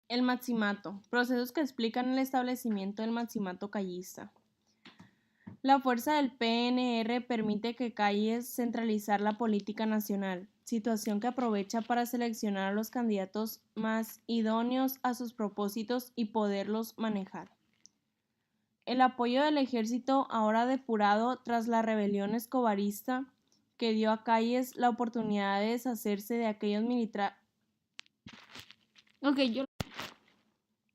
El maximato. Procesos que explican el establecimiento del maximato callista. La fuerza del PNR permite que Calles centralizar la política nacional, situación que aprovecha para seleccionar a los candidatos más idóneos a sus propósitos y poderlos manejar. El apoyo del ejército, ahora depurado tras la rebelión escobarista, que dio a Calles la oportunidad de deshacerse de aquellos militares.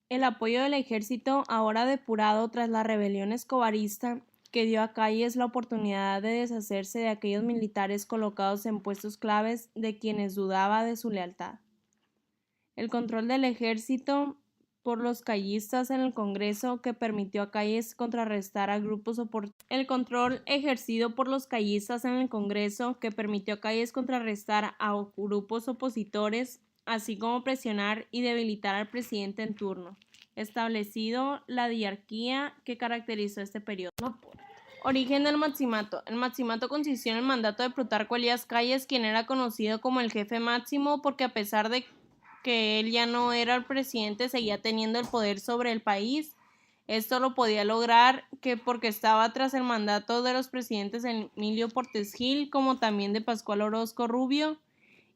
El apoyo del ejército, ahora depurado tras la rebelión escobarista, que dio a Calles la oportunidad de deshacerse de aquellos militares colocados en puestos claves de quienes dudaba de su lealtad. El control del ejército por los callistas en el Congreso, que permitió a Calles contrarrestar a grupos opositores. El control ejercido por los callistas en el Congreso, que permitió a Calles contrarrestar a grupos opositores, así como presionar y debilitar al presidente en turno, establecido la diarquía que caracterizó este periodo. Origen del maximato. El maximato consistió en el mandato de Plutarco Elías Calles, quien era conocido como el jefe máximo porque a pesar de que él ya no era el presidente, seguía teniendo el poder sobre el país. Esto lo podía lograr porque estaba tras el mandato de los presidentes Emilio Portes Gil, como también de Pascual Orozco Rubio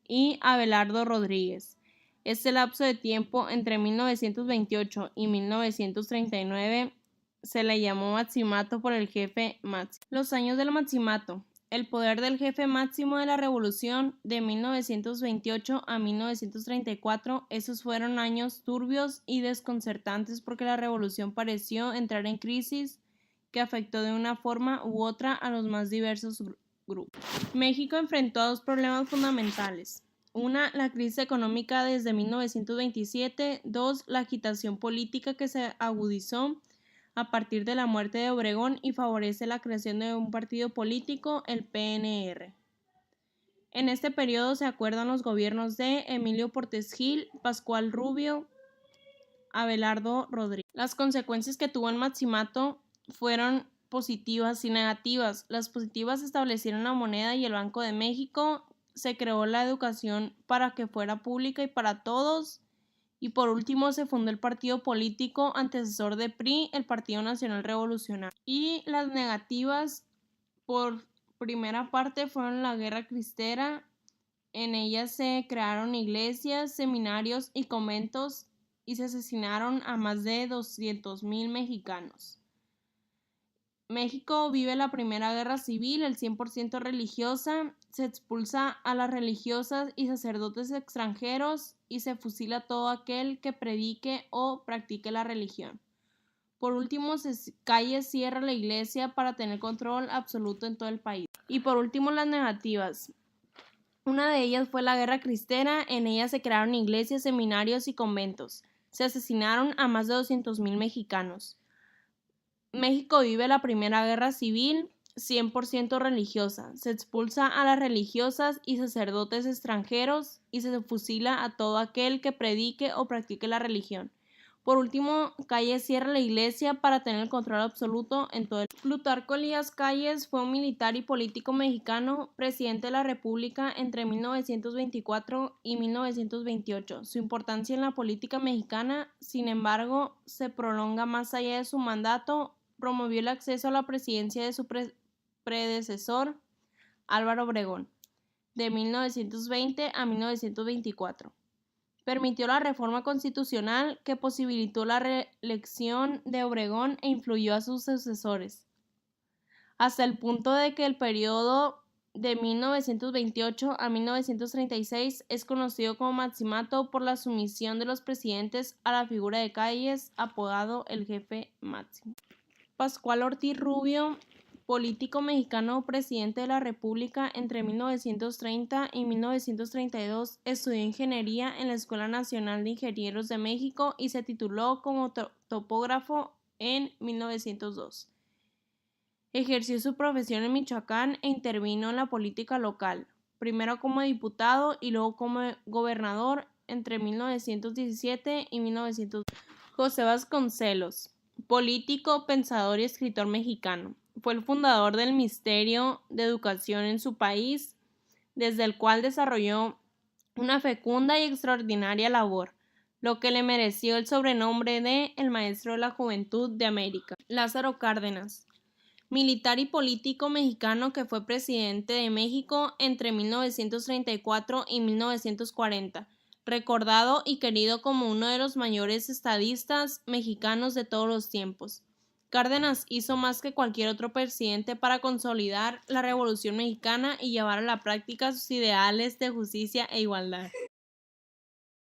y Abelardo Rodríguez. Este lapso de tiempo entre 1928 y 1939 se le llamó maximato por el jefe máximo. Los años del maximato. El poder del jefe máximo de la revolución de 1928 a 1934, esos fueron años turbios y desconcertantes porque la revolución pareció entrar en crisis que afectó de una forma u otra a los más diversos grupos. México enfrentó a dos problemas fundamentales. Una, la crisis económica desde 1927. Dos, la agitación política que se agudizó a partir de la muerte de Obregón y favorece la creación de un partido político, el PNR. En este periodo se acuerdan los gobiernos de Emilio Portes Gil, Pascual Rubio, Abelardo Rodríguez. Las consecuencias que tuvo el maximato fueron positivas y negativas. Las positivas establecieron la moneda y el Banco de México, se creó la educación para que fuera pública y para todos, y por último se fundó el partido político antecesor de PRI, el Partido Nacional Revolucionario. Y las negativas, por primera parte, fueron la Guerra Cristera. En ella se crearon iglesias, seminarios y conventos y se asesinaron a más de 200,000 mexicanos. México vive la Primera Guerra Civil, el 100% religiosa, se expulsa a las religiosas y sacerdotes extranjeros y se fusila a todo aquel que predique o practique la religión. Por último, Calles cierra la iglesia para tener control absoluto en todo el país. Y por último, las negativas. Una de ellas fue la Guerra Cristera, en ella se crearon iglesias, seminarios y conventos. Se asesinaron a más de 200,000 mexicanos. México vive la Primera Guerra Civil, 100% religiosa. Se expulsa a las religiosas y sacerdotes extranjeros y se fusila a todo aquel que predique o practique la religión. Por último, Calles cierra la iglesia para tener el control absoluto en todo el país. Plutarco Elías Calles fue un militar y político mexicano, presidente de la República entre 1924 y 1928. Su importancia en la política mexicana, sin embargo, se prolonga más allá de su mandato. Promovió el acceso a la presidencia de su predecesor, Álvaro Obregón, de 1920 a 1924. Permitió la reforma constitucional que posibilitó la reelección de Obregón e influyó a sus sucesores, hasta el punto de que el periodo de 1928 a 1936 es conocido como maximato por la sumisión de los presidentes a la figura de Calles, apodado el jefe máximo. Pascual Ortiz Rubio, político mexicano, presidente de la República entre 1930 y 1932, estudió ingeniería en la Escuela Nacional de Ingenieros de México y se tituló como topógrafo en 1902. Ejerció su profesión en Michoacán e intervino en la política local, primero como diputado y luego como gobernador entre 1917 y 1902. José Vasconcelos, político, pensador y escritor mexicano. Fue el fundador del Ministerio de Educación en su país, desde el cual desarrolló una fecunda y extraordinaria labor. lo que le mereció el sobrenombre de el Maestro de la Juventud de América. Lázaro Cárdenas, militar y político mexicano que fue presidente de México entre 1934 y 1940, recordado y querido como uno de los mayores estadistas mexicanos de todos los tiempos. Cárdenas hizo más que cualquier otro presidente para consolidar la Revolución Mexicana y llevar a la práctica sus ideales de justicia e igualdad.